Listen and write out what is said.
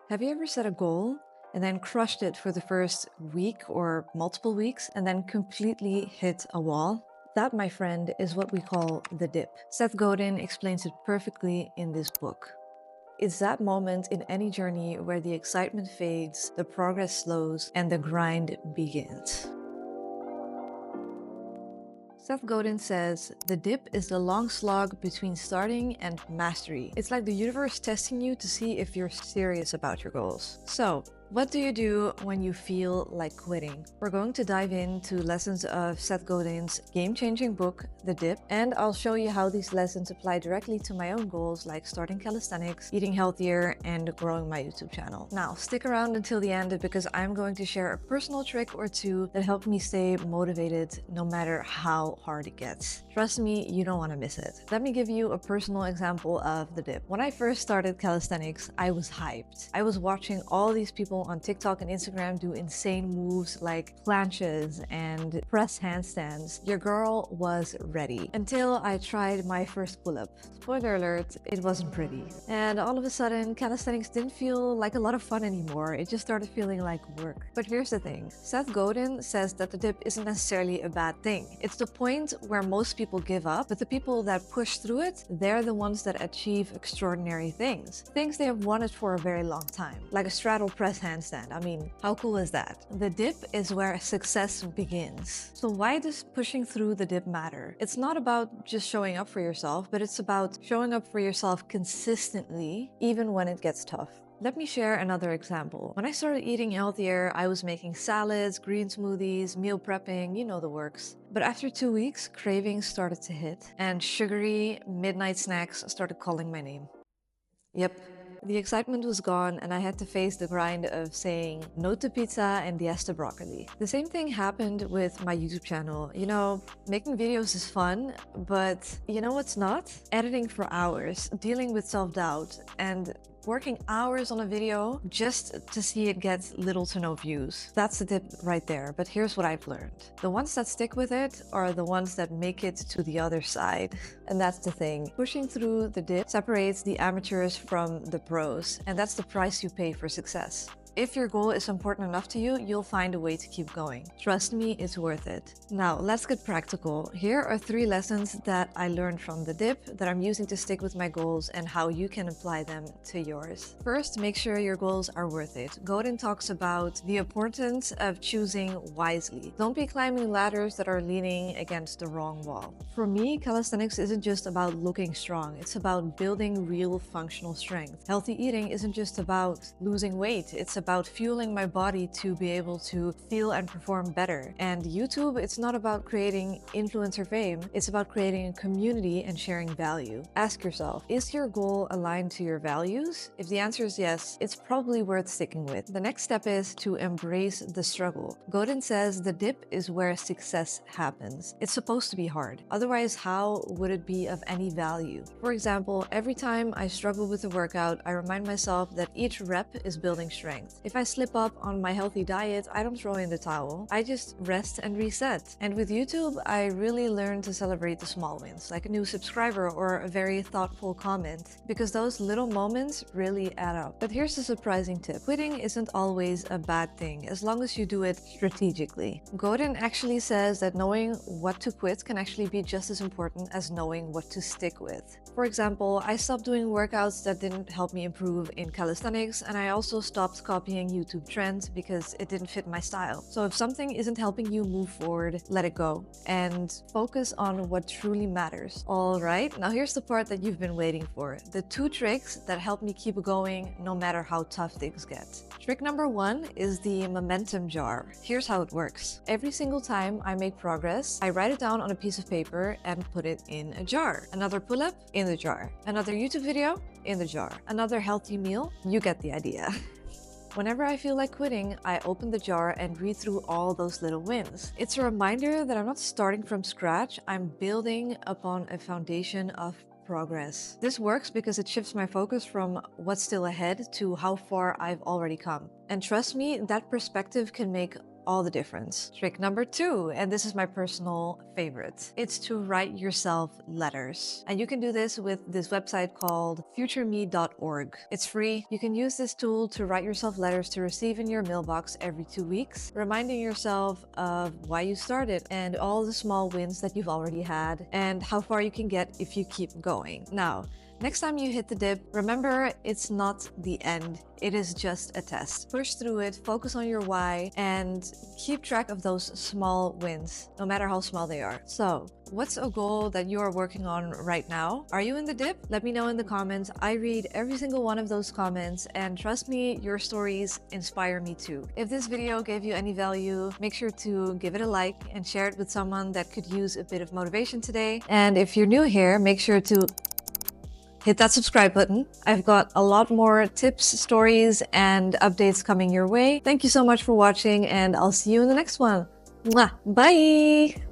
Have you ever set a goal and then crushed it for the first week or multiple weeks and then completely hit a wall? That, my friend, is what we call the dip. Seth Godin explains it perfectly in this book. It's that moment in any journey where the excitement fades, the progress slows, and the grind begins. Seth Godin says, the dip is the long slog between starting and mastery. It's like the universe testing you to see if you're serious about your goals. So, what do you do when you feel like quitting? We're going to dive into lessons of Seth Godin's game-changing book, The Dip, and I'll show you how these lessons apply directly to my own goals like starting calisthenics, eating healthier, and growing my YouTube channel. Now, stick around until the end because I'm going to share a personal trick or two that help me stay motivated no matter how hard it gets. Trust me, you don't want to miss it. Let me give you a personal example of the dip. When I first started calisthenics, I was hyped. I was watching all these people on TikTok and Instagram do insane moves like planches and press handstands. Your girl was ready until I tried my first pull-up. Spoiler alert, it wasn't pretty. And all of a sudden, calisthenics didn't feel like a lot of fun anymore. It just started feeling like work. But here's the thing. Seth Godin says that the dip isn't necessarily a bad thing. It's the point where most people give up, but the people that push through it, they're the ones that achieve extraordinary things. Things they have wanted for a very long time, like a straddle press handstand. I mean, how cool is that? The dip is where success begins. So why does pushing through the dip matter? It's not about just showing up for yourself, but it's about showing up for yourself consistently, even when it gets tough. Let me share another example. When I started eating healthier, I was making salads, green smoothies, meal prepping, you know the works. But after 2 weeks, cravings started to hit, and sugary midnight snacks started calling my name. Yep. The excitement was gone and I had to face the grind of saying no to pizza and yes to broccoli. The same thing happened with my YouTube channel. You know, making videos is fun, but you know what's not? Editing for hours, dealing with self-doubt, and working hours on a video just to see it get little to no views. That's the tip right there, but here's what I've learned. The ones that stick with it are the ones that make it to the other side. And that's the thing. Pushing through the dip separates the amateurs from the pros, and that's the price you pay for success. If your goal is important enough to you, you'll find a way to keep going. Trust me, it's worth it. Now, let's get practical. Here are 3 lessons that I learned from the dip that I'm using to stick with my goals and how you can apply them to yours. First, make sure your goals are worth it. Godin talks about the importance of choosing wisely. Don't be climbing ladders that are leaning against the wrong wall. For me, calisthenics isn't just about looking strong. It's about building real functional strength. Healthy eating isn't just about losing weight. It's about fueling my body to be able to feel and perform better. And YouTube, it's not about creating influencer fame, it's about creating a community and sharing value. Ask yourself, is your goal aligned to your values? If the answer is yes, it's probably worth sticking with. The next step is to embrace the struggle. Godin says the dip is where success happens. It's supposed to be hard. Otherwise, how would it be of any value? For example, every time I struggle with a workout, I remind myself that each rep is building strength. If I slip up on my healthy diet, I don't throw in the towel. I just rest and reset. And with YouTube, I really learned to celebrate the small wins, like a new subscriber or a very thoughtful comment, because those little moments really add up. But here's the surprising tip. Quitting isn't always a bad thing, as long as you do it strategically. Godin actually says that knowing what to quit can actually be just as important as knowing what to stick with. For example, I stopped doing workouts that didn't help me improve in calisthenics, and I also stopped copying YouTube trends because it didn't fit my style. So if something isn't helping you move forward, let it go and focus on what truly matters. All right, now here's the part that you've been waiting for. The 2 tricks that help me keep going no matter how tough things get. Trick number 1 is the momentum jar. Here's how it works. Every single time I make progress, I write it down on a piece of paper and put it in a jar. Another pull-up, in the jar. Another YouTube video, in the jar. Another healthy meal, you get the idea. Whenever I feel like quitting, I open the jar and read through all those little wins. It's a reminder that I'm not starting from scratch, I'm building upon a foundation of progress. This works because it shifts my focus from what's still ahead to how far I've already come. And trust me, that perspective can make all the difference. Trick number 2, and this is my personal favorite. It's to write yourself letters. And you can do this with this website called futureme.org. It's free. You can use this tool to write yourself letters to receive in your mailbox every 2 weeks, reminding yourself of why you started and all the small wins that you've already had and how far you can get if you keep going. Now, next time you hit the dip, remember it's not the end. It is just a test. Push through it, focus on your why, and keep track of those small wins, no matter how small they are. So, what's a goal that you are working on right now? Are you in the dip? Let me know in the comments. I read every single one of those comments, and trust me, your stories inspire me too. If this video gave you any value, make sure to give it a like and share it with someone that could use a bit of motivation today. And if you're new here, make sure to hit that subscribe button. I've got a lot more tips, stories, and updates coming your way. Thank you so much for watching, and I'll see you in the next one. Mwah! Bye!